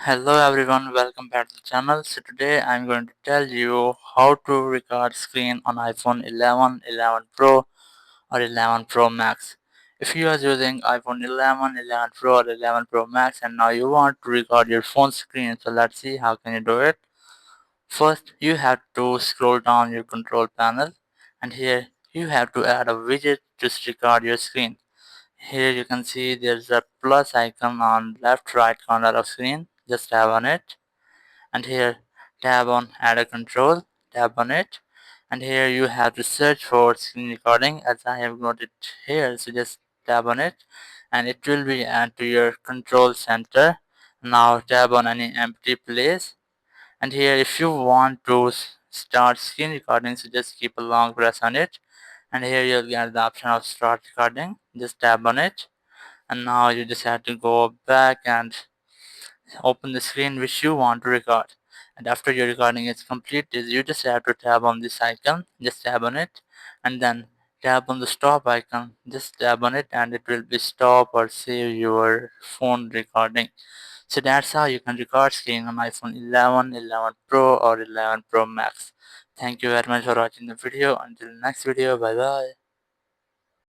Hello everyone, welcome back to the channel. So today I'm going to tell you how to record screen on iPhone 11, 11 Pro or 11 Pro Max. If you are using iPhone 11, 11 Pro or 11 Pro Max and now you want to record your phone screen, so let's see how can you do it. First you have to scroll down your control panel and here you have to add a widget to record your screen. Here you can see there's a plus icon on left right corner of screen. Just tap on it and here tab on add a control, tap on it and here you have to search for screen recording as I have got it here, so just tap on it and it will be add to your control center. Now tap on any empty place and here if you want to start screen recording, so just keep a long press on it and here you'll get the option of start recording. Just tap on it and now you just have to go back and open the screen which you want to record. And after your recording is completed, you just have to tap on this icon, just tap on it and then tap on the stop icon, just tap on it and it will be stop or save your phone recording. So that's how you can record screen on iPhone 11, 11 Pro or 11 Pro Max. Thank you very much for watching the video. Until next video, bye bye.